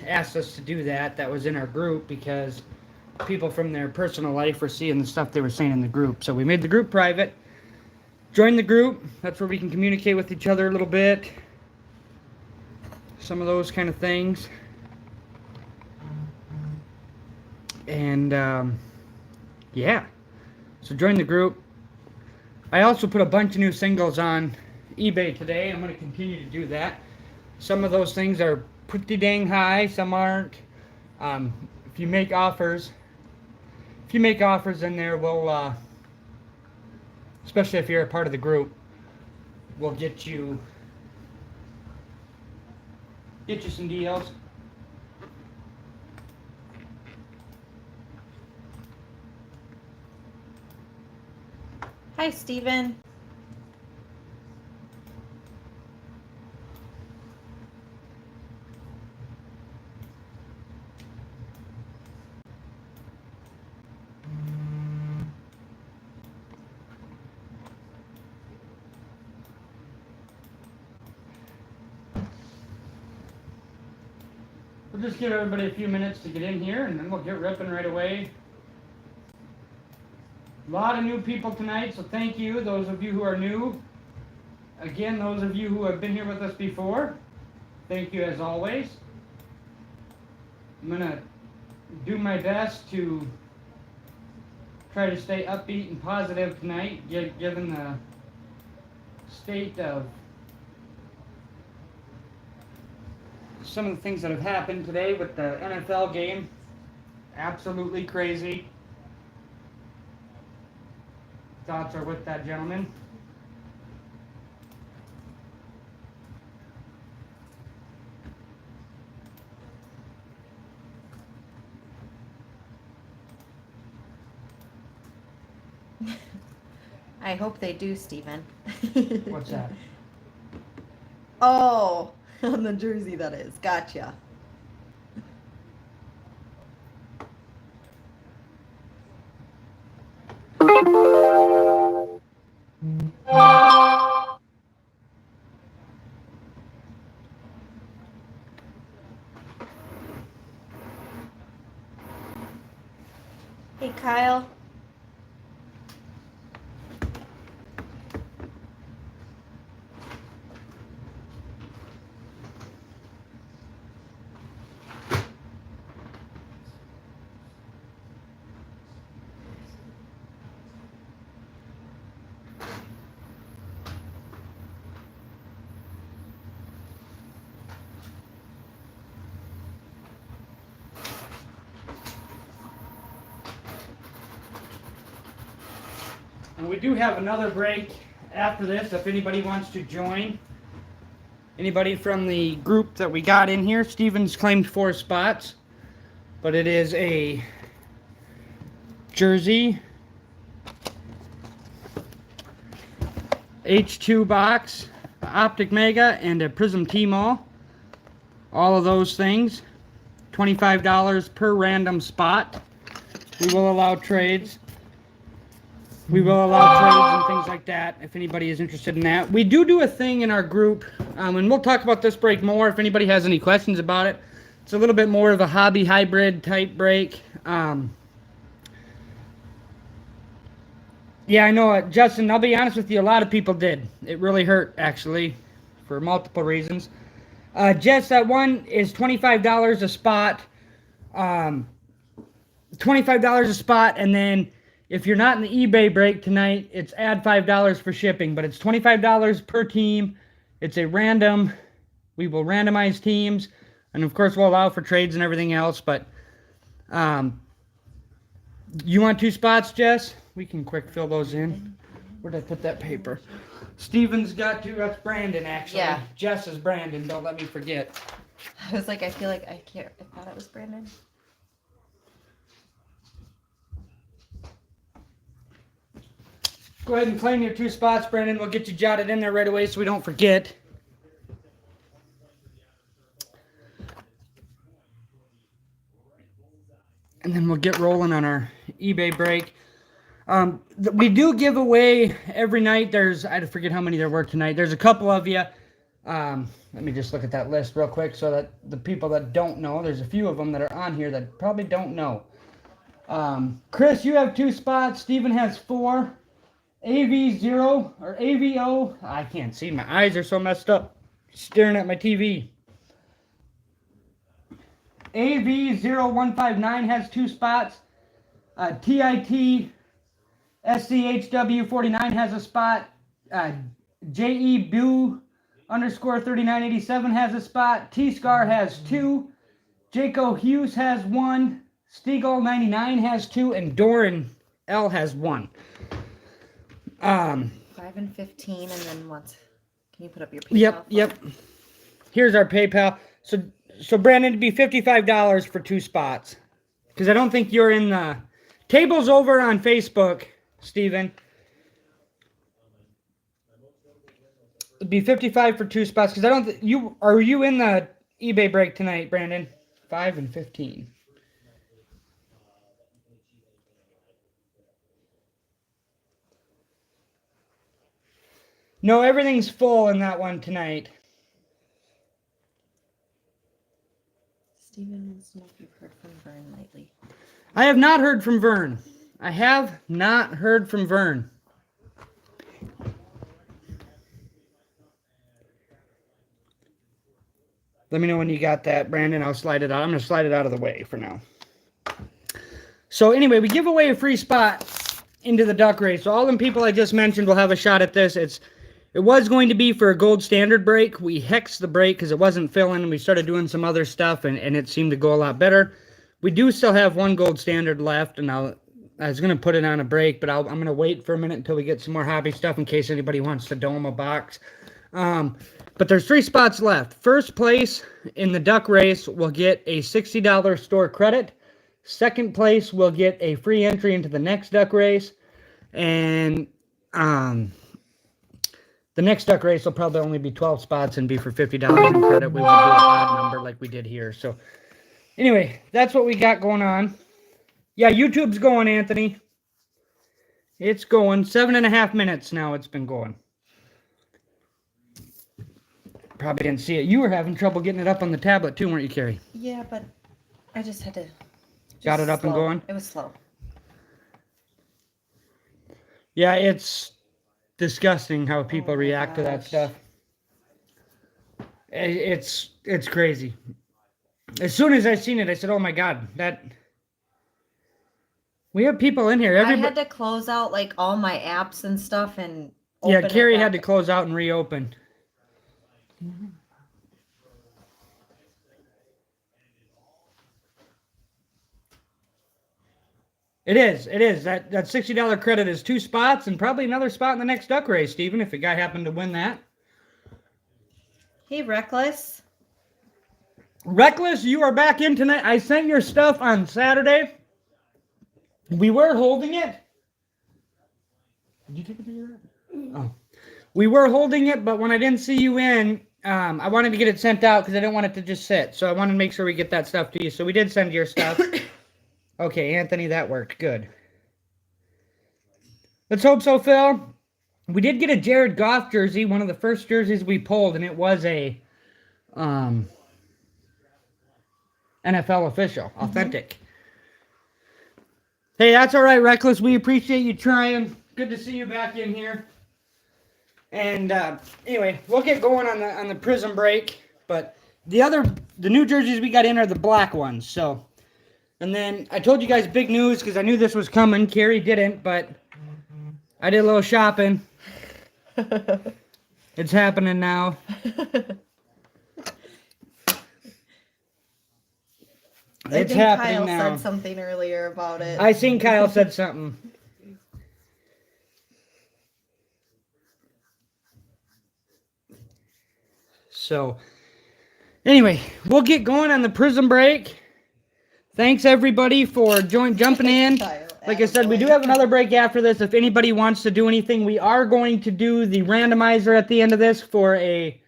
asked us to do that. That was in our group because people from their personal life were seeing the stuff they were saying in the group. So we made the group private. Join the group. That's where we can communicate with each other a little bit. Some of those kind of things. And yeah. So join the group. I also put a bunch of new singles on eBay today. I'm going to continue to do that. Some of those things are pretty dang high. Some aren't. If you make offers in there, we'll, especially if you're a part of the group, we'll get you some deals. Hi, Steven. We'll just give everybody a few minutes to get in here, and then we'll get ripping right away. A lot of new people tonight, so thank you, those of you who are new. Again, those of you who have been here with us before, thank you as always. I'm going to do my best to try to stay upbeat and positive tonight, given the state of some of the things that have happened today with the NFL game. Absolutely crazy. Thoughts are with that gentleman. I hope they do, Steven. What's that? Oh, on the jersey that is. Gotcha. Hey, Kyle. And we do have another break after this if anybody wants to join. Anybody from the group that we got in here. Steven's claimed 4 spots, but it is a jersey, H2 box, Optic Mega, and a Prizm T-Mall. All of those things. $25 per random spot. We will allow trades. We will allow trades and things like that if anybody is interested in that. We do a thing in our group, and we'll talk about this break more if anybody has any questions about it. It's a little bit more of a hobby hybrid type break. Yeah, I know, Justin, I'll be honest with you, a lot of people did. It really hurt, actually, for multiple reasons. Jess, that one is $25 a spot. $25 a spot, and then if you're not in the eBay break tonight, it's add $5 for shipping, but it's $25 per team. It's a random. We will randomize teams, and of course we'll allow for trades and everything else, but you want 2 spots, Jess? We can quick fill those in. Where'd I put that paper? Steven's got 2. That's Brandon, actually. Yeah. Jess is Brandon. Don't let me forget. I was like, I feel like I thought it was Brandon. Go ahead and claim your 2 spots, Brandon. We'll get you jotted in there right away so we don't forget. And then we'll get rolling on our eBay break. We do give away every night. I forget how many there were tonight. There's a couple of you. Let me just look at that list real quick so that the people that don't know, there's a few of them that are on here that probably don't know. Chris, you have 2 spots. Steven has 4. AV0 or AVO. I can't see. My eyes are so messed up staring at my TV. AV0159 has 2 spots. TIT SCHW49 has a spot. JE Boo _3987 has a spot. T-Scar has 2. Jaco Hughes has 1. Stiegel99 has 2. And Doran L has 1. 5 and 15, and then what? Can you put up your PayPal? Yep. Here's our PayPal. So Brandon, it'd be $55 for 2 spots. Because I don't think you're in the... Table's over on Facebook, Steven. It'd be $55 for 2 spots. Because I don't... Are you in the eBay break tonight, Brandon? 5 and 15. No, everything's full in that one tonight. Steven wants to know if you've heard from Vern lately. I have not heard from Vern. I have not heard from Vern. Let me know when you got that, Brandon. I'll slide it out. I'm going to slide it out of the way for now. So anyway, we give away a free spot into the duck race. So all them people I just mentioned will have a shot at this. It was going to be for a gold standard break. We hexed the break because it wasn't filling, and we started doing some other stuff, and it seemed to go a lot better. We do still have 1 gold standard left, and I was going to put it on a break, but I'm going to wait for a minute until we get some more hobby stuff in case anybody wants to dome a box. But there's 3 spots left. First place in the duck race will get a $60 store credit. Second place will get a free entry into the next duck race. And the next duck race will probably only be 12 spots and be for $50 in credit. We won't do an odd number like we did here. So anyway, that's what we got going on. Yeah, YouTube's going, Anthony. It's going. 7.5 minutes now it's been going. Probably didn't see it. You were having trouble getting it up on the tablet too, weren't you, Carrie? Yeah, but I just had to... Got it up and going? It was slow. Yeah, it's disgusting how people react to that stuff. It's crazy. As soon as I seen it, I said, oh my God, we have people in here. I had to close out like all my apps and stuff and open it. Carrie had to close out and reopen. It is. That $60 credit is 2 spots and probably another spot in the next duck race, Steven, if a guy happened to win that. Hey, Reckless. Reckless, you are back in tonight. I sent your stuff on Saturday. We were holding it. Did you take a picture of that? Oh. We were holding it, but when I didn't see you in, I wanted to get it sent out because I didn't want it to just sit. So I wanted to make sure we get that stuff to you. So we did send your stuff. Okay, Anthony, that worked. Good. Let's hope so, Phil. We did get a Jared Goff jersey, one of the first jerseys we pulled, and it was a NFL official, authentic. Hey, that's all right, Reckless. We appreciate you trying. Good to see you back in here. And anyway, we'll get going on the Prizm break. But the new jerseys we got in are the black ones. So, and then I told you guys big news because I knew this was coming. Carrie didn't, but I did a little shopping. It's happening now. It's happening now. Kyle said something earlier about it. I seen Kyle said something. So, anyway, we'll get going on the Prizm break. Thanks, everybody, for jumping in. Like I said, we do have another break after this. If anybody wants to do anything, we are going to do the randomizer at the end of this for a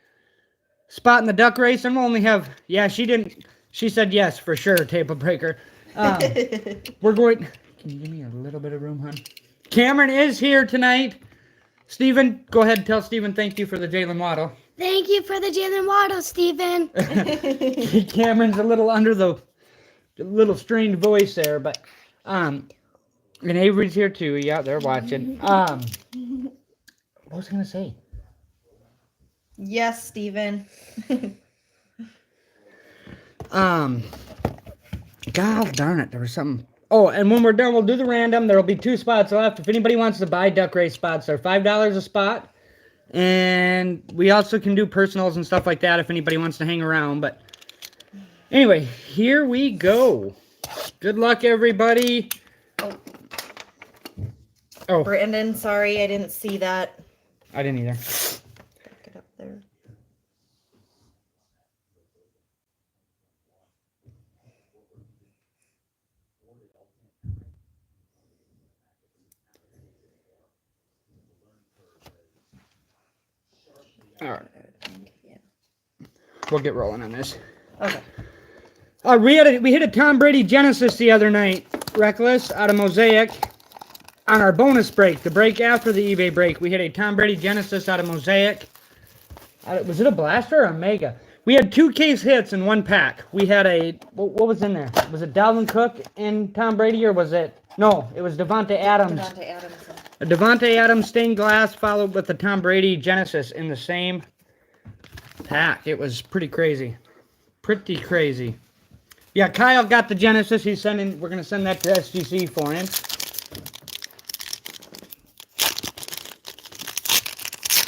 spot in the duck race. I'm only have, yeah, she said yes, for sure, table breaker. We're going, can you give me a little bit of room, hon? Cameron is here tonight. Steven, go ahead and tell Steven thank you for the Jalen Waddle. Thank you for the Jalen Waddle, Steven. Cameron's a little under the little strained voice there, but and Avery's here too. Yeah, they're watching. What was I gonna say? Yes, Steven. God darn it, there was something. Oh, and when we're done, we'll do the random. There'll be 2 spots left. If anybody wants to buy duck race spots, they're $5 a spot. And we also can do personals and stuff like that if anybody wants to hang around. But anyway, here we go. Good luck, everybody. Oh, Brandon, sorry, I didn't see that. I didn't either. Back it up there. All right, Yeah. we'll get rolling on this. Okay. We hit a Tom Brady Genesis the other night, Reckless, out of Mosaic. On our bonus break, the break after the eBay break, we hit a Tom Brady Genesis out of Mosaic. Was it a blaster or a mega? We had 2 case hits in 1 pack. We had a, what was in there? Was it Dalvin Cook and Tom Brady, or was it, no, it was Devontae Adams. Devontae Adams. A Devontae Adams stained glass followed with the Tom Brady Genesis in the same pack. It was pretty crazy. Pretty crazy. Yeah, Kyle got the Genesis. He's sending, we're going to send that to SGC for him.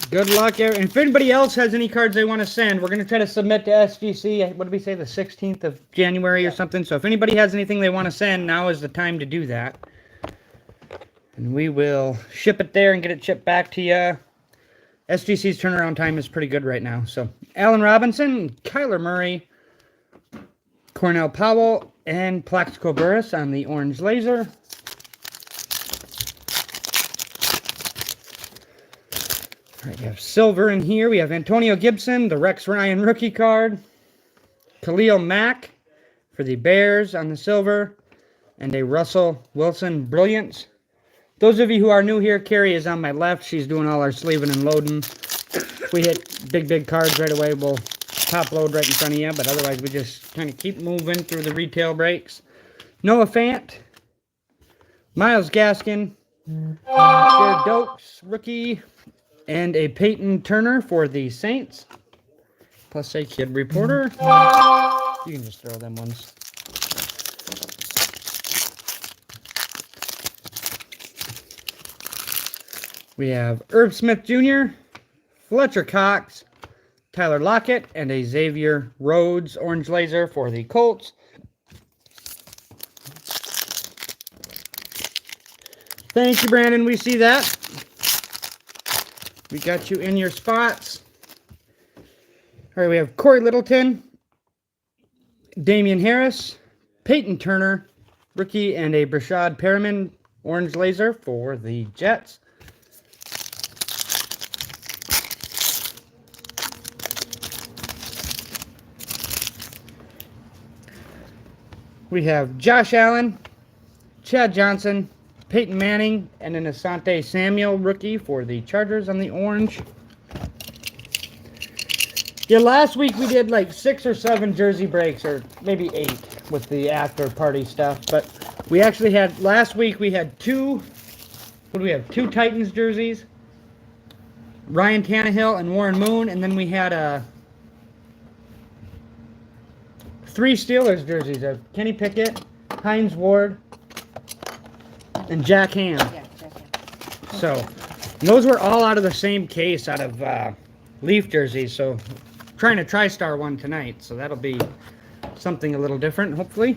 Good luck. And if anybody else has any cards they want to send, we're going to try to submit to SGC. What did we say, the 16th of January or something? So if anybody has anything they want to send, now is the time to do that. And we will ship it there and get it shipped back to you. SGC's turnaround time is pretty good right now. So Allen Robinson, Kyler Murray, Cornell Powell, and Plaxico Burress on the orange laser. All right, we have silver in here. We have Antonio Gibson, the Rex Ryan rookie card. Khalil Mack for the Bears on the silver. And a Russell Wilson Brilliance. Those of you who are new here, Carrie is on my left. She's doing all our sleeving and loading. If we hit big cards right away, we'll top load right in front of you. But otherwise, we just kind of keep moving through the retail breaks. Noah Fant. Myles Gaskin. Jared Dokes, rookie. And a Peyton Turner for the Saints. Plus a kid reporter. You can just throw them ones. We have Herb Smith Jr., Fletcher Cox, Tyler Lockett, and a Xavier Rhodes orange laser for the Colts. Thank you, Brandon. We see that. We got you in your spots. All right, we have Corey Littleton, Damian Harris, Peyton Turner, rookie, and a Brashad Perriman orange laser for the Jets. We have Josh Allen, Chad Johnson, Peyton Manning, and an Asante Samuel rookie for the Chargers on the orange. Yeah, last week we did like 6 or 7 jersey breaks, or maybe 8 with the after party stuff. But we actually had, last week we had 2, what do we have, 2 Titans jerseys. Ryan Tannehill and Warren Moon, and then we had 3 Steelers jerseys of Kenny Pickett, Hines Ward, and Jack Ham. Yeah, Jack Ham. So, those were all out of the same case, out of Leaf jerseys. So, trying a TriStar one tonight. So, that'll be something a little different, hopefully.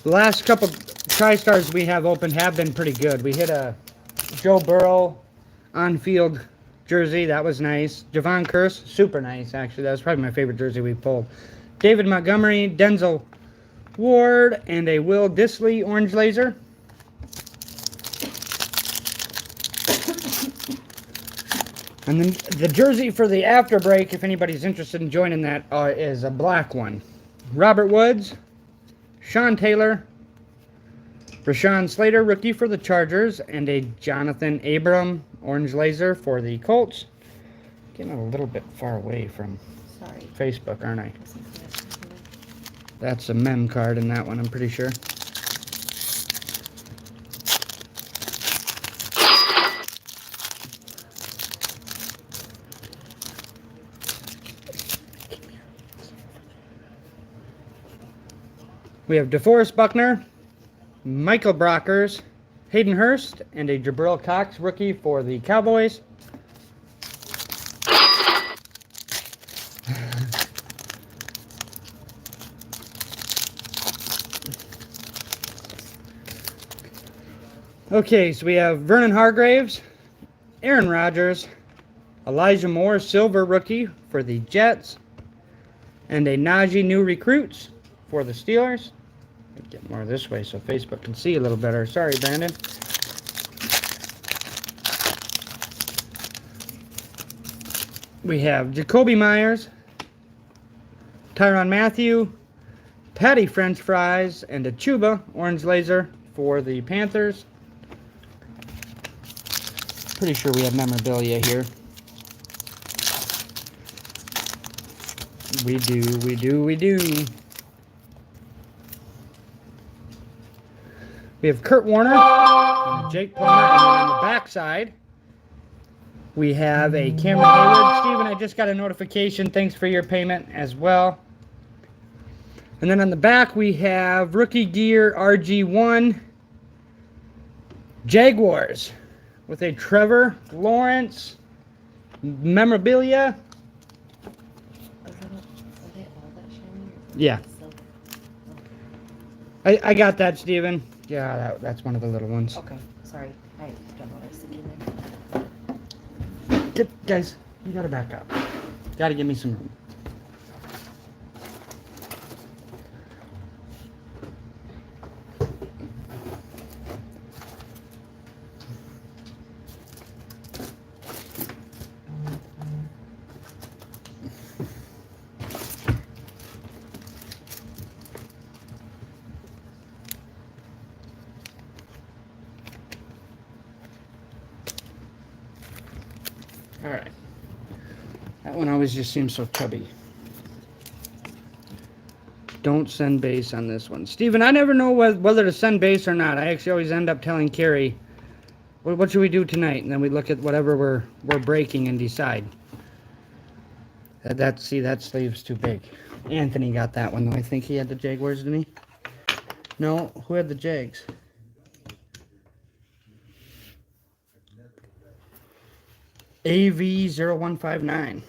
The last couple TriStars we have opened have been pretty good. We hit a Joe Burrow on-field jersey. That was nice. Javon Curse, super nice, actually. That was probably my favorite jersey we pulled. David Montgomery, Denzel Ward, and a Will Dissly orange laser. And then the jersey for the after break, if anybody's interested in joining that, is a black one. Robert Woods, Sean Taylor, Rashawn Slater, rookie for the Chargers, and a Jonathan Abram orange laser for the Colts. Getting a little bit far away from Sorry. Facebook, aren't I? Wasn't connected. That's a mem card in that one, I'm pretty sure. We have DeForest Buckner, Michael Brockers, Hayden Hurst, and a Jabril Cox rookie for the Cowboys. Okay, so we have Vernon Hargraves, Aaron Rodgers, Elijah Moore, silver rookie for the Jets, and a Najee new recruits for the Steelers. Get more this way so Facebook can see a little better. Sorry, Brandon. We have Jacoby Myers, Tyrann Mathieu, Patty French Fries, and a Chuba orange laser for the Panthers. Pretty sure we have memorabilia here. We do. We have Kurt Warner and Jake Plummer, and then on the back side, we have a Cameron Hayward. Steven, I just got a notification. Thanks for your payment as well. And then on the back, we have Rookie Gear RG1 Jaguars with a Trevor Lawrence memorabilia. Are they all that shiny? Yeah. I got that, Steven. Yeah, that's one of the little ones. Okay, sorry. I don't know what I was thinking there. Guys, you gotta back up. Gotta give me some room. Alright. That one always just seems so chubby. Don't send base on this one. Steven, I never know whether to send base or not. I actually always end up telling Carrie, what should we do tonight? And then we look at whatever we're breaking and decide. That sleeve's too big. Anthony got that one, though. I think he had the Jaguars, didn't he? No, who had the Jags? AV0159.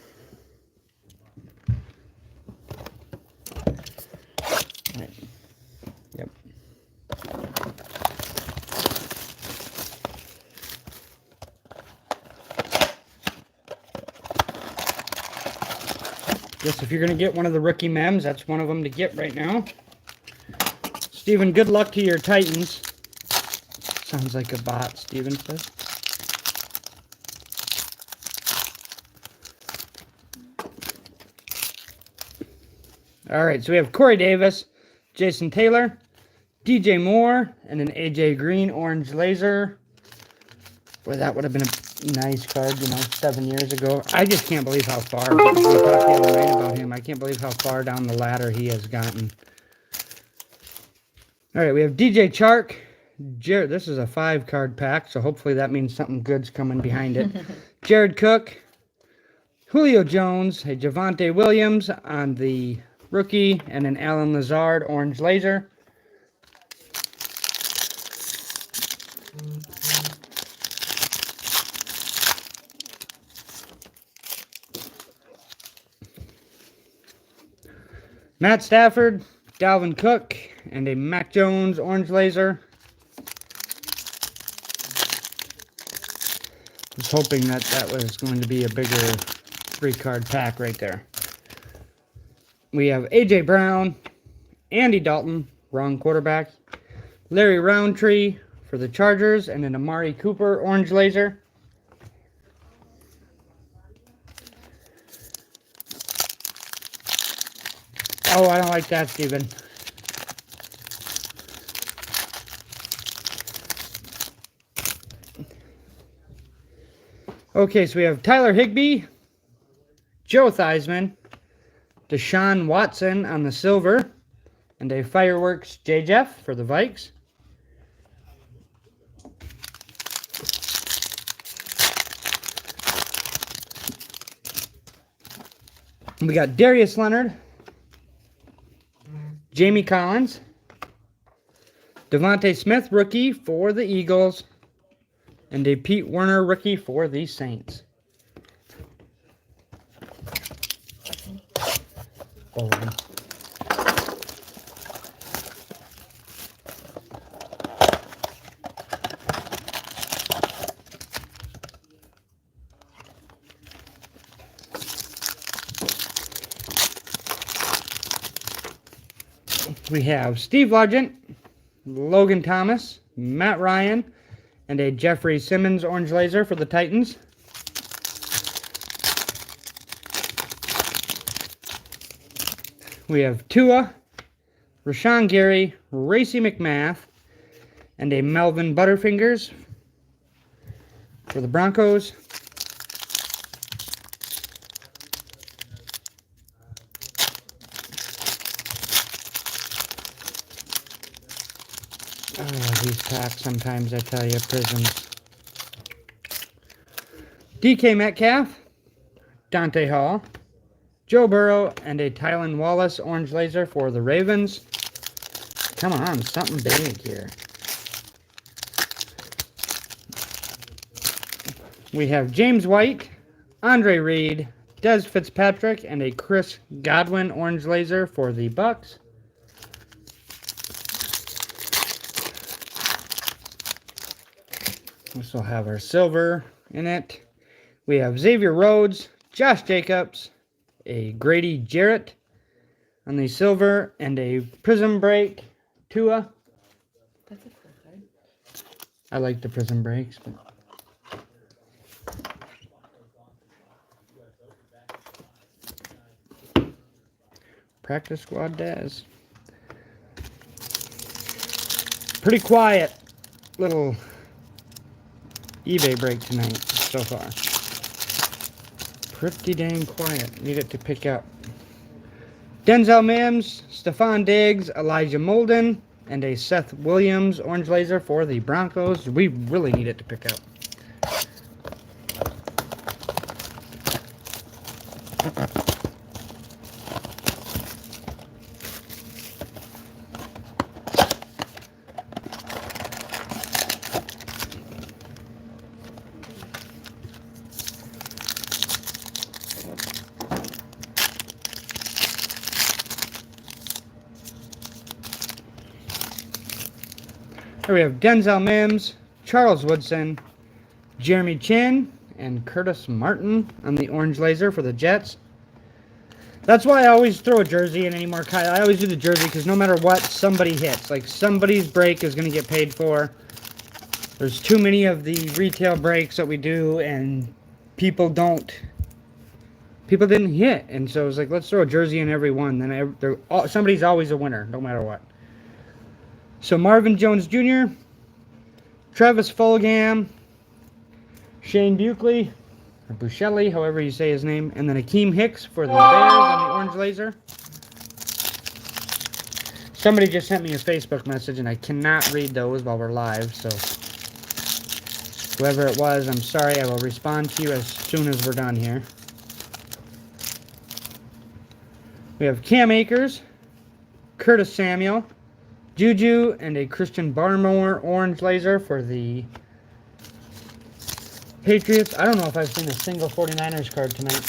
Right. Yep. Guess if you're going to get one of the rookie mems, that's one of them to get right now. Steven, good luck to your Titans. Sounds like a bot, Steven says. All right, so we have Corey Davis, Jason Taylor, DJ Moore, and an AJ Green orange laser. Boy, that would have been a nice card, 7 years ago. I just can't believe how far, we talked the other night about him, I can't believe how far down the ladder he has gotten. All right, we have DJ Chark. Jared, this is a 5-card pack, so hopefully that means something good's coming behind it. Jared Cook, Julio Jones, a Javonte Williams on the rookie, and an Alan Lazard orange laser. Matt Stafford, Dalvin Cook, and a Mac Jones orange laser. I was hoping that was going to be a bigger 3-card pack right there. We have A.J. Brown, Andy Dalton, wrong quarterback, Larry Roundtree for the Chargers, and an Amari Cooper orange laser. Oh, I don't like that, Steven. Okay, so we have Tyler Higbee, Joe Theismann, Deshaun Watson on the silver, and a Fireworks J. Jeff for the Vikes. We got Darius Leonard, Jamie Collins, Devontae Smith rookie for the Eagles, and a Pete Werner rookie for the Saints. Oh. We have Steve Largent, Logan Thomas, Matt Ryan, and a Jeffrey Simmons orange laser for the Titans. We have Tua, Rashawn Gary, Racey McMath, and a Melvin Butterfingers for the Broncos. Oh, these packs sometimes, I tell you, Prizms. DK Metcalf, Dante Hall, Joe Burrow, and a Tylan Wallace orange laser for the Ravens. Come on, something big here. We have James White, Andre Reed, Des Fitzpatrick, and a Chris Godwin orange laser for the Bucks. This will have our silver in it. We have Xavier Rhodes, Josh Jacobs, a Grady Jarrett on the silver, and a Prizm break Tua. That's a cool card. I like the Prizm breaks. But Practice squad Daz. Pretty quiet little eBay break tonight so far. Pretty dang quiet. Need it to pick up. Denzel Mims, Stephon Diggs, Elijah Molden, and a Seth Williams orange laser for the Broncos. We really need it to pick up. Here we have Denzel Mims, Charles Woodson, Jeremy Chin, and Curtis Martin on the orange laser for the Jets. That's why I always throw a jersey in anymore, Kyle. I always do the jersey because no matter what, somebody hits. Like, somebody's break is going to get paid for. There's too many of the retail breaks that we do, and people didn't hit. And so it's like, let's throw a jersey in every one. Then somebody's always a winner, no matter what. So Marvin Jones Jr., Travis Fulgham, Shane Buckley, or Buscelli, however you say his name, and then Akeem Hicks for the Bears on the orange laser. Somebody just sent me a Facebook message, and I cannot read those while we're live, so whoever it was, I'm sorry. I will respond to you as soon as we're done here. We have Cam Akers, Curtis Samuel, Juju, and a Christian Barmore orange laser for the Patriots. I don't know if I've seen a single 49ers card tonight.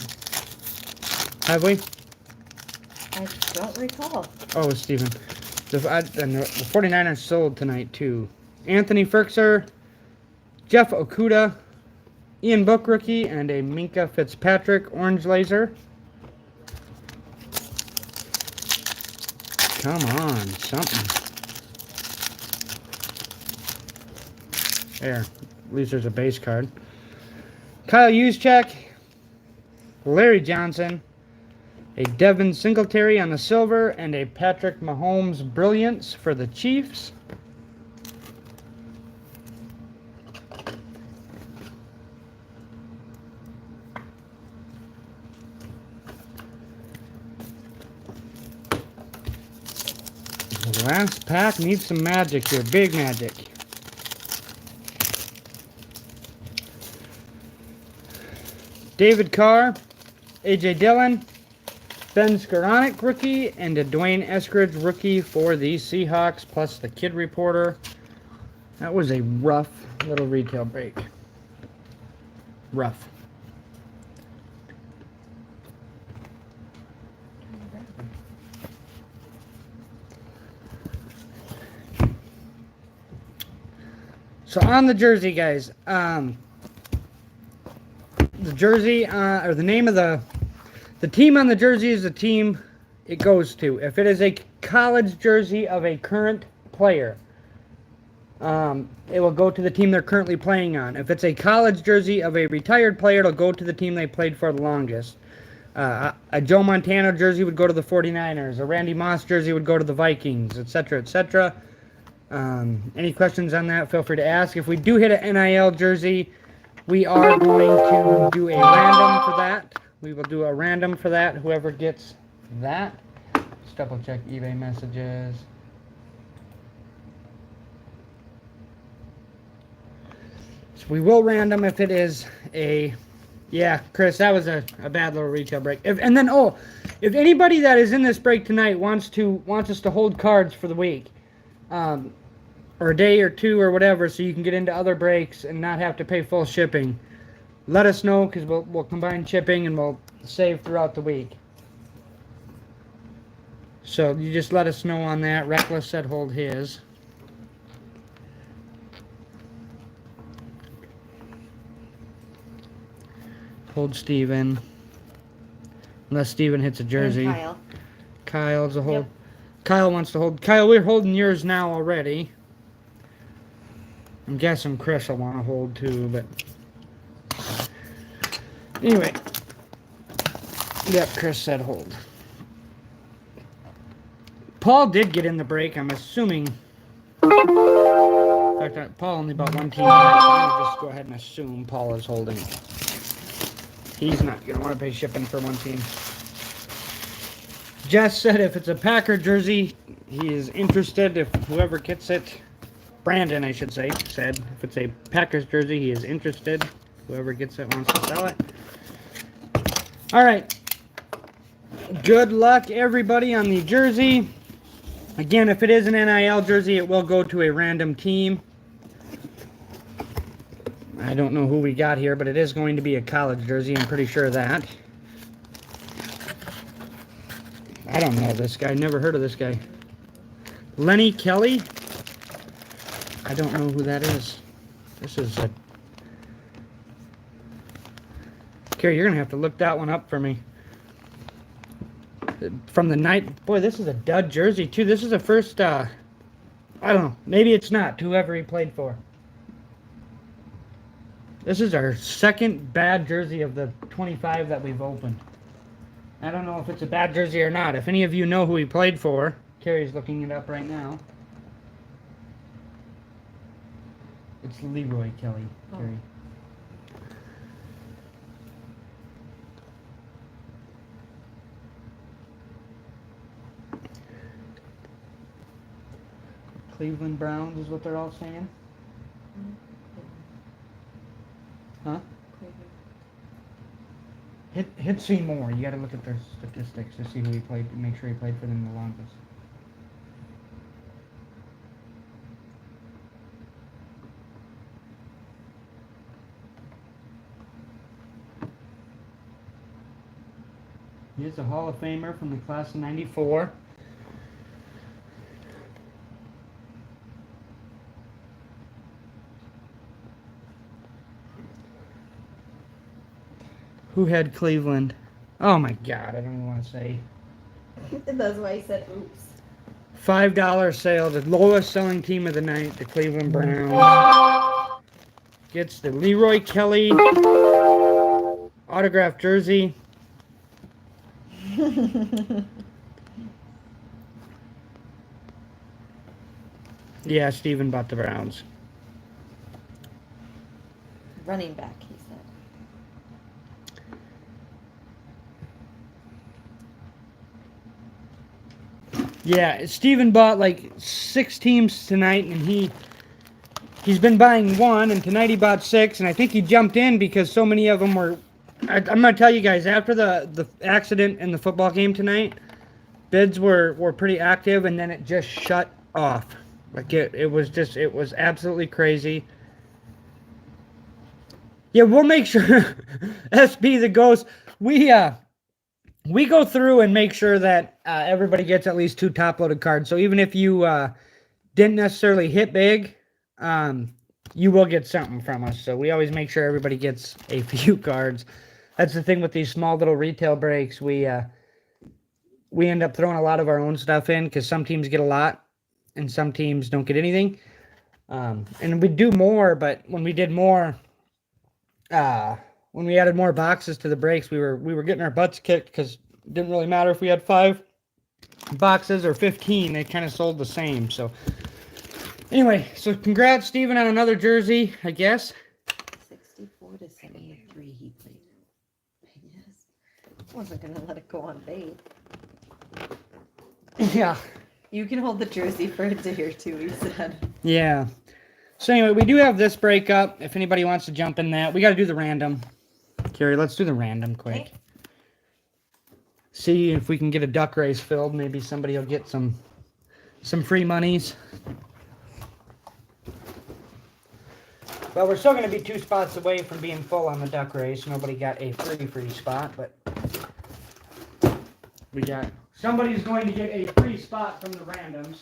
Have we? I don't recall. Oh, Steven. The 49ers sold tonight, too. Anthony Firkser, Jeff Okuda, Ian Book rookie, and a Minka Fitzpatrick orange laser. Come on, something. There, at least there's a base card. Kyle Juszczyk, Larry Johnson, a Devin Singletary on the silver, and a Patrick Mahomes Brilliance for the Chiefs. Last pack needs some magic here. Big magic. David Carr, A.J. Dillon, Ben Skoranek rookie, and a Dwayne Eskridge rookie for the Seahawks, plus the Kid Reporter. That was a rough little retail break. Rough. So on the jersey, guys, the jersey, or the name of the team on the jersey is the team it goes to. If it is a college jersey of a current player, it will go to the team they're currently playing on. If it's a college jersey of a retired player, it'll go to the team they played for the longest. A Joe Montana jersey would go to the 49ers. A Randy Moss jersey would go to the Vikings, etc., etc. Any questions on that, feel free to ask. If we do hit an NIL jersey, we are going to do a random for that. We will do a random for that, whoever gets that. Just double check eBay messages. So we will random if it is a... Yeah, Chris, that was a bad little retail break. If anybody that is in this break tonight wants us to hold cards for the week, or a day or two or whatever, so you can get into other breaks and not have to pay full shipping, let us know, because we'll combine shipping and we'll save throughout the week. So you just let us know on that. Reckless said hold his. Hold Steven. Unless Steven hits a jersey. And Kyle. Kyle's a hold. Yep. Kyle wants to hold. Kyle, we're holding yours now already. I'm guessing Chris will want to hold too, but... Anyway. Yep, Chris said hold. Paul did get in the break, I'm assuming. In fact, Paul only bought one team. So I'll just go ahead and assume Paul is holding. He's not going to want to pay shipping for one team. Jess said if it's a Packer jersey, he is interested. If whoever gets it, Brandon, I should say, said if it's a Packers jersey, he is interested. Whoever gets it wants to sell it. All right. Good luck, everybody, on the jersey. Again, if it is an NIL jersey, it will go to a random team. I don't know who we got here, but it is going to be a college jersey. I'm pretty sure of that. I don't know this guy. Never heard of this guy. Lenny Kelly? I don't know who that is. This is a... Carrie, you're going to have to look that one up for me. From the night... Boy, this is a dud jersey, too. This is the first... I don't know. Maybe it's not. Whoever he played for. This is our second bad jersey of the 25 that we've opened. I don't know if it's a bad jersey or not. If any of you know who he played for, Carrie's looking it up right now. It's Leroy Kelly, Carrie. Cleveland Browns is what they're all saying. Huh? Hit see more. You got to look at their statistics to see who he played. Make sure he played for them the longest. He is a Hall of Famer from the class of '94. Who had Cleveland? Oh my God, I don't even want to say. That's why I said oops. $5 sale, the lowest selling team of the night, the Cleveland Browns. Gets the Leroy Kelly autographed jersey. Yeah, Steven bought the Browns. Running back, he said. Yeah, Steven bought like 6 teams tonight, and he's been buying one, and tonight he bought 6, and I think he jumped in because so many of them were... I'm going to tell you guys, after the accident in the football game tonight, bids were pretty active, and then it just shut off. Like, it was absolutely crazy. Yeah, we'll make sure, SB the Ghost, we go through and make sure that everybody gets at least 2 top-loaded cards. So even if you didn't necessarily hit big, you will get something from us. So we always make sure everybody gets a few cards. That's the thing with these small little retail breaks. We end up throwing a lot of our own stuff in because some teams get a lot and some teams don't get anything. And we do more, but when we did more, when we added more boxes to the breaks, we were getting our butts kicked because it didn't really matter if we had 5 boxes or 15. They kind of sold the same. So anyway, so congrats, Steven, on another jersey, I guess. 64 to 73 he played. Yes. Wasn't going to let it go on bait. Yeah. You can hold the jersey for a day or 2, he said. Yeah. So anyway, we do have this break up. If anybody wants to jump in that, we got to do the random. Carrie, let's do the random quick. Okay. See if we can get a duck race filled. Maybe somebody will get some free monies. Well, we're still going to be 2 spots away from being full on the duck race. Nobody got a free spot, but we got... Somebody's going to get a free spot from the randoms.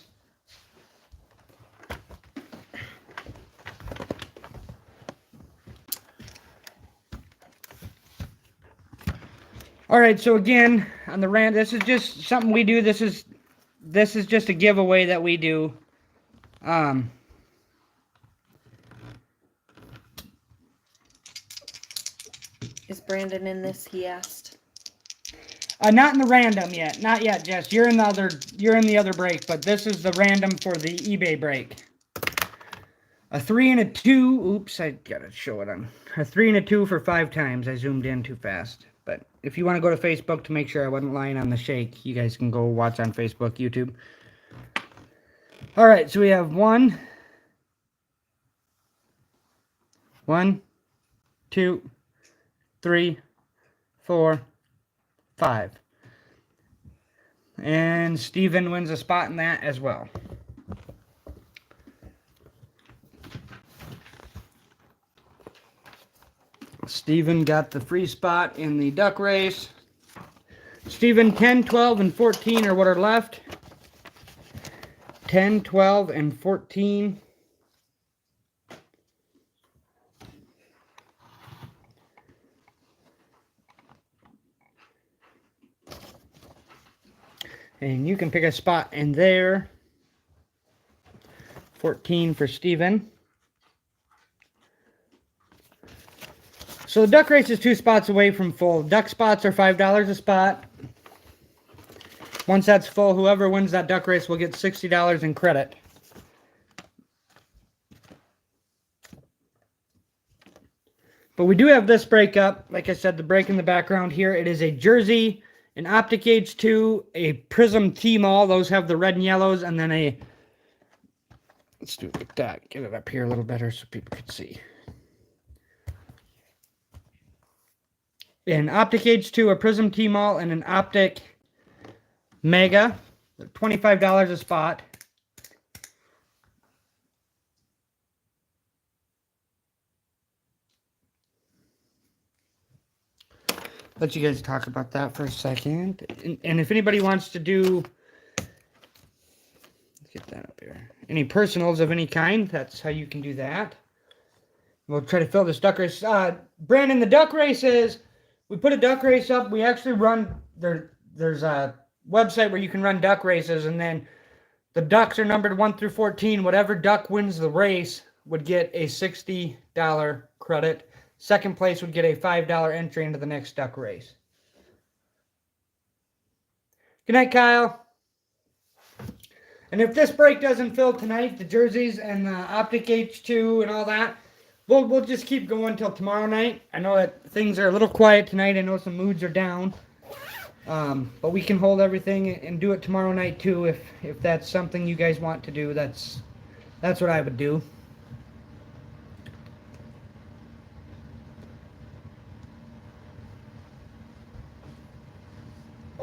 All right, so again, on the random, this is just something we do. This is just a giveaway that we do. Is Brandon in this, he asked? Not in the random yet. Not yet, Jess. You're in the other break, but this is the random for the eBay break. A 3 and a 2. Oops, I gotta show it on. A 3 and a 2 for 5 times. I zoomed in too fast. But if you want to go to Facebook to make sure I wasn't lying on the shake, you guys can go watch on Facebook, YouTube. All right, so we have 1, 2, 3, 4, 5. And Steven wins a spot in that as well. Steven got the free spot in the duck race. Steven, 10, 12, and 14 are what are left. 10, 12, and 14. And you can pick a spot in there. 14 for Steven. So the duck race is 2 spots away from full. Duck spots are $5 a spot. Once that's full, whoever wins that duck race will get $60 in credit. But we do have this break up. Like I said, the break in the background here. It is a jersey, an Optic Age 2, a Prizm T-Mall. Those have the red and yellows. And then a... Let's do it like that. Get it up here a little better so people can see. An Optic Age 2, a Prizm T-Mall, and an Optic Mega. $25 a spot. Let you guys talk about that for a second. And if anybody wants to do... Let's get that up here. Any personals of any kind, that's how you can do that. We'll try to fill this duck race. Brandon, the duck race is... We put a duck race up. We actually run... There's a website where you can run duck races, and then the ducks are numbered 1 through 14. Whatever duck wins the race would get a $60 credit. Second place would get a $5 entry into the next duck race. Good night, Kyle. And if this break doesn't fill tonight, the jerseys and the Optic H2 and all that, we'll just keep going until tomorrow night. I know that things are a little quiet tonight. I know some moods are down. But we can hold everything and do it tomorrow night too if that's something you guys want to do. That's what I would do.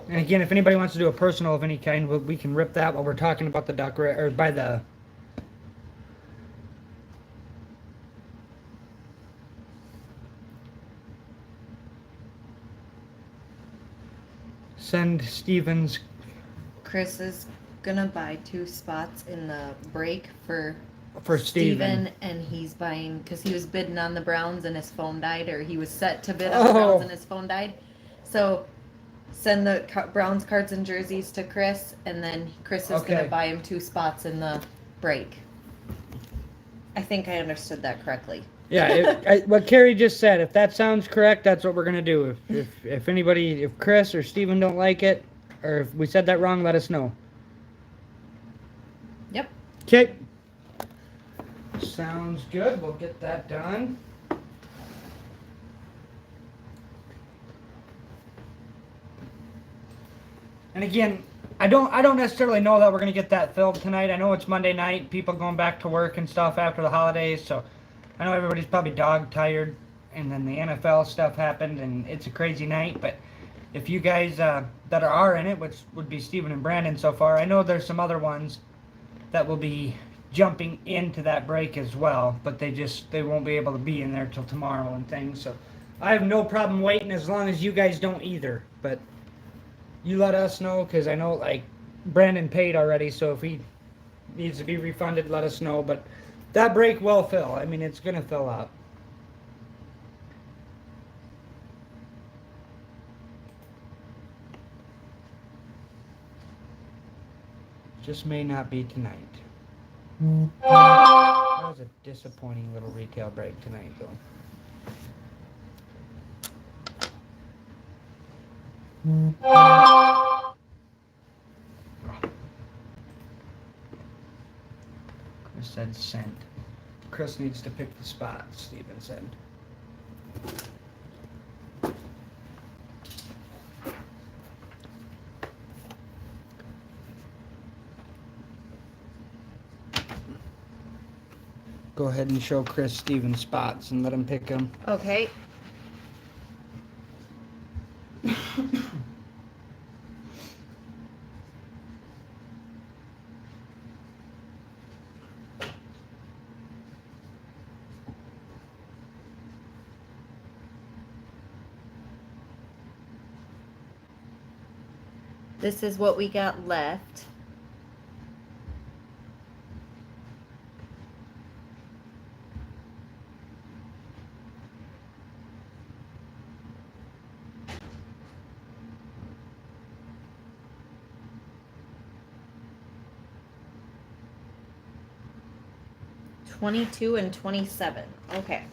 And again, if anybody wants to do a personal of any kind, we can rip that while we're talking about the duck or by the. Send Stevens. Chris is gonna buy 2 spots in the break for Steven. and he's buying because he was bidding on the Browns and his phone died, or he was set to bid on the Browns and his phone died. So send the Browns cards and jerseys to Chris, and then Chris is gonna buy him 2 spots in the break. I think I understood that correctly. Yeah, what Carrie just said, if that sounds correct, that's what we're going to do. If anybody, if Chris or Steven don't like it, or if we said that wrong, let us know. Yep. Okay. Sounds good. We'll get that done. And again, I don't necessarily know that we're going to get that filled tonight. I know it's Monday night, people going back to work and stuff after the holidays, so I know everybody's probably dog tired, and then the NFL stuff happened, and it's a crazy night. But if you guys that are in it, which would be Steven and Brandon so far, I know there's some other ones that will be jumping into that break as well, but they won't be able to be in there till tomorrow and things. So I have no problem waiting as long as you guys don't either. But you let us know, because I know like Brandon paid already, so if he needs to be refunded, let us know. But that break will fill. I mean, it's going to fill up. Just may not be tonight. That was a disappointing little retail break tonight, though. Chris said sent. Chris needs to pick the spot, Steven said. Go ahead and show Chris Steven's spots and let him pick them. Okay. This is what we got left. $22 and $27. Okay.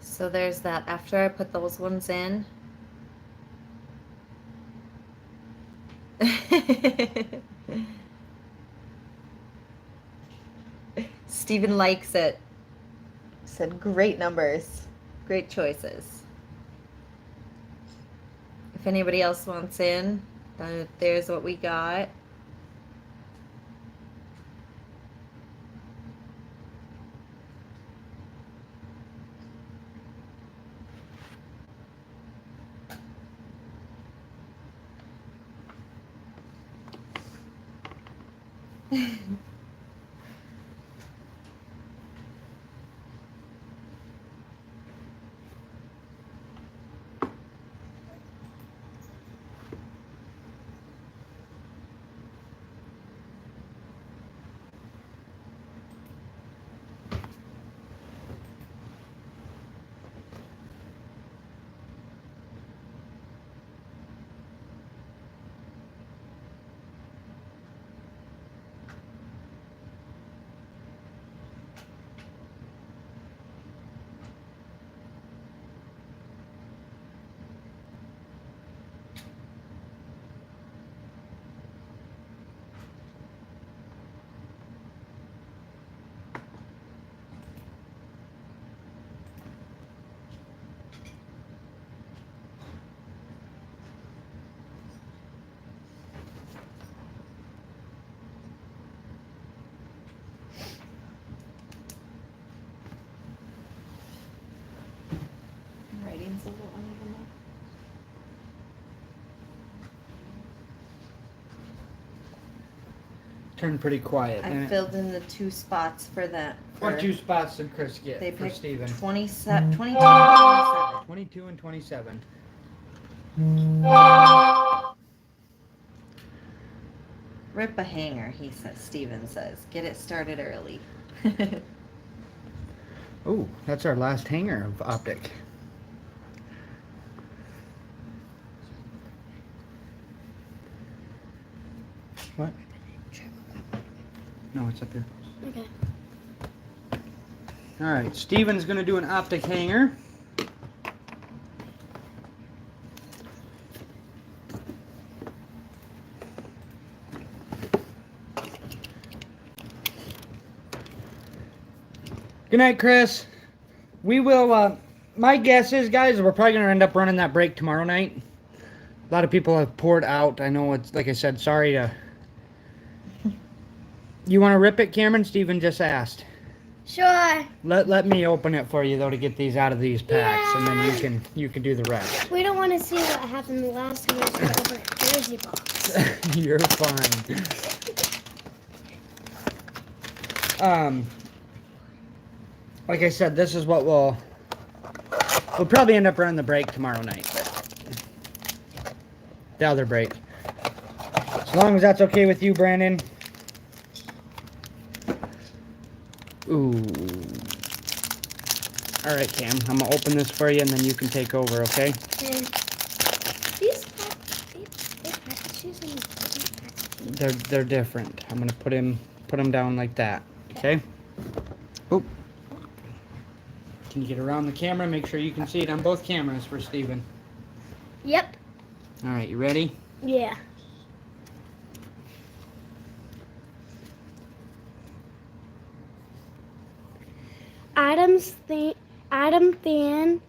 So there's that. After I put those ones in, Steven likes it. Said great numbers, great choices. If anybody else wants in, there's what we got. turned pretty quiet. I filled in the 2 spots for that. What 2 spots did Chris get They for picked Steven? 22 and 27. 22 and 27. Rip a hanger, he says. Steven says. Get it started early. Oh, that's our last hanger of optic. What? No, it's up here. Okay. All right, Steven's gonna do an optic hanger. Good night, Chris. We will, my guess is, guys, we're probably going to end up running that break tomorrow night. A lot of people have poured out. I know it's, like I said, sorry to... You want to rip it, Cameron? Steven just asked. Sure. Let me open it for you, though, to get these out of these packs, and then you can do the rest. We don't want to see what happened the last time we opened a jersey box. You're fine. Like I said, this is what we'll probably end up running the break tomorrow night. The other break. As long as that's okay with you, Brandon. Ooh. Alright, Cam. I'm going to open this for you, and then you can take over, okay? And these packages They're different. I'm going to put them down like that, okay? Oh. Can you get around the camera? Make sure you can see it on both cameras for Steven. Yep. All right, you ready? Yeah. Adam Thielen,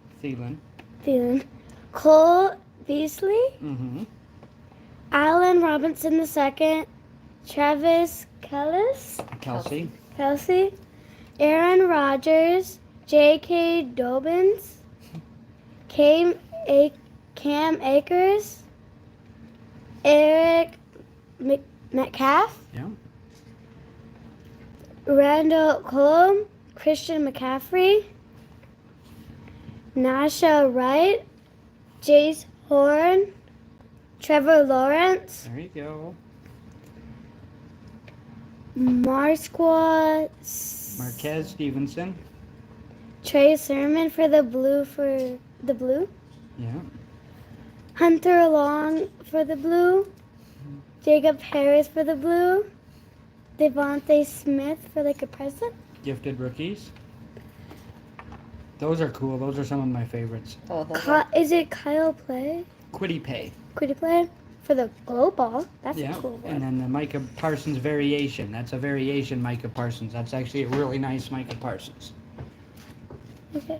Cole Beasley, Mm-hmm. Allen Robinson II, Travis Kelsey. Aaron Rodgers, J.K. Dobbins, Cam Akers, Eric Metcalf, Yeah. Randall Cobb, Christian McCaffrey, Nasha Wright, Jace Horn, Trevor Lawrence, There you go. Marquez Stevenson. Trey Sermon for the blue. Yeah. Hunter Long for the blue. Jacob Harris for the blue. Devontae Smith for like a present. Gifted rookies. Those are cool. Those are some of my favorites. Oh, hold on. Is it Kyle Play? Quiddy Pay. Could you play for the glow ball? That's Yeah. a cool one. And then the Micah Parsons variation. That's a variation Micah Parsons. That's actually a really nice Micah Parsons. Okay.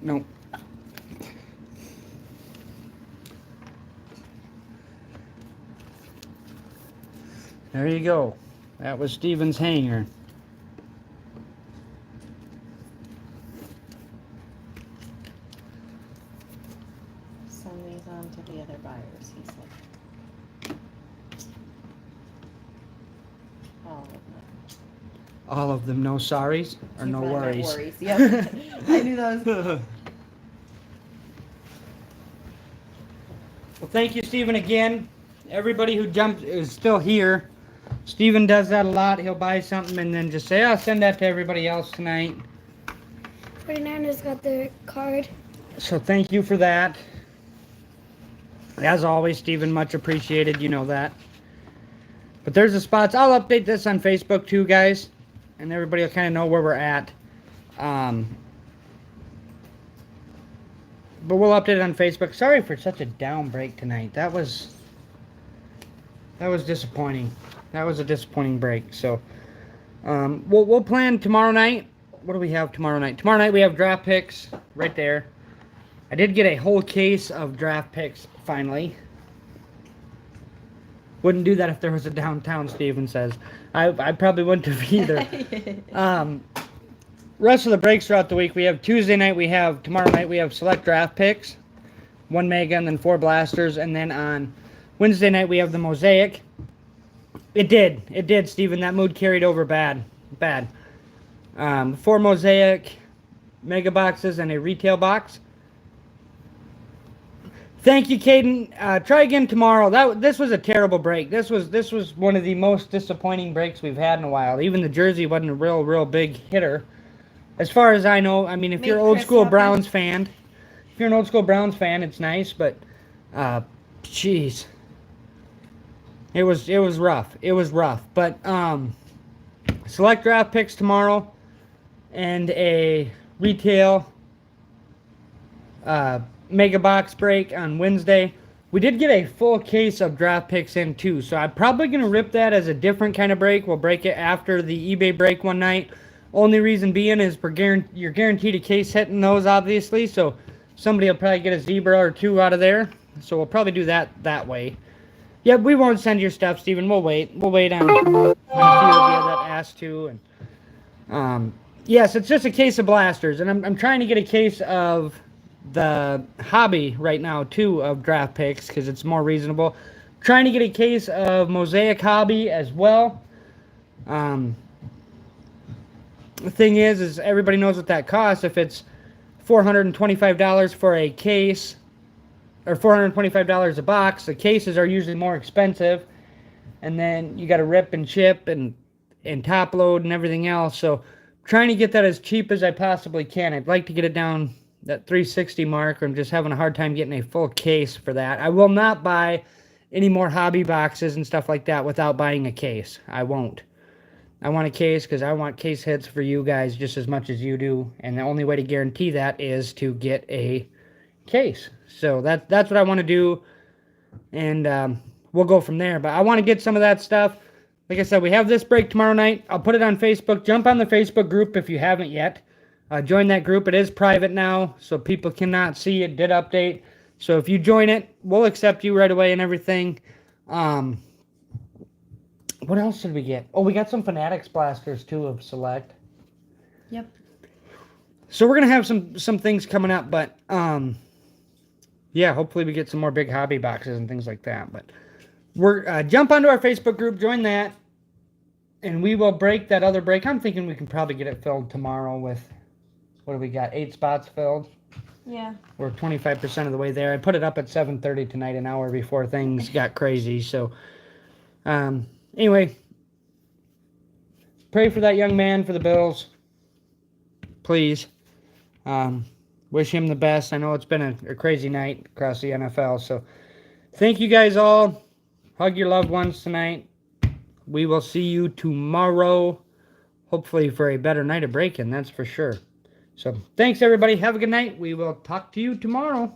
Nope. There you go. That was Steven's hanger. Send these on to the other buyers, he said. All of them. All of them, no sorries or no worries. No worries. Yep. I knew that was. Well, thank you, Steven, again. Everybody who jumped is still here. Steven does that a lot. He'll buy something and then just say, I'll send that to everybody else tonight. 49ers got their card. So thank you for that. As always, Steven, much appreciated. You know that. But there's the spots. I'll update this on Facebook too, guys. And everybody will kind of know where we're at. But we'll update it on Facebook. Sorry for such a down break tonight. That was disappointing. That was a disappointing break. So we'll plan tomorrow night. What do we have tomorrow night? Tomorrow night we have draft picks right there. I did get a whole case of draft picks finally. Wouldn't do that if there was a downtown, Steven says. I probably wouldn't have either. Rest of the breaks throughout the week, we have Tuesday night, tomorrow night we have select draft picks. 1 mega and then 4 blasters. And then on Wednesday night we have the mosaic. It did, Steven. That mood carried over bad. 4 Mosaic mega boxes and a retail box. Thank you, Caden. Try again tomorrow. This was a terrible break. This was one of the most disappointing breaks we've had in a while. Even the jersey wasn't a real big hitter, as far as I know. I mean, if you're an old school Browns fan, it's nice. But, jeez, it was rough. It was rough. But select draft picks tomorrow, and a retail mega box break on Wednesday. We did get a full case of draft picks in too, so I'm probably going to rip that as a different kind of break. We'll break it after the eBay break one night. Only reason being is you're guaranteed a case hitting those, obviously, so somebody will probably get a zebra or two out of there. So we'll probably do that way. Yeah, we won't send your stuff, Steven. We'll wait. We'll wait on a few of you that asked to. And yes, it's just a case of blasters, and I'm trying to get a case of the hobby right now too of draft picks because it's more reasonable. Trying to get a case of Mosaic hobby as well. The thing is everybody knows what that costs. If it's $425 for a case or $425 a box, the cases are usually more expensive, and then you got to rip and chip and top load and everything else. So trying to get that as cheap as I possibly can. I'd like to get it down that 360 mark. I'm just having a hard time getting a full case for that. I will not buy any more hobby boxes and stuff like that without buying a case. I won't. I want a case because I want case hits for you guys just as much as you do, and the only way to guarantee that is to get a case. So that's what I want to do, and we'll go from there. But I want to get some of that stuff. Like I said, we have this break tomorrow night. I'll put it on Facebook. Jump on the Facebook group if you haven't yet. Join that group. It is private now, so people cannot see it. Did update. So if you join it, we'll accept you right away and everything. What else did we get? Oh, we got some Fanatics blasters too of Select. Yep. So we're gonna have some things coming up, but yeah, hopefully we get some more big hobby boxes and things like that. But we're jump onto our Facebook group, join that, and we will break that other break. I'm thinking we can probably get it filled tomorrow with. What do we got? 8 spots filled? Yeah. We're 25% of the way there. I put it up at 7:30 tonight, an hour before things got crazy. So, anyway, pray for that young man for the Bills. Please. Wish him the best. I know it's been a crazy night across the NFL. So, thank you guys all. Hug your loved ones tonight. We will see you tomorrow. Hopefully for a better night of break-in, that's for sure. So, thanks, everybody. Have a good night. We will talk to you tomorrow.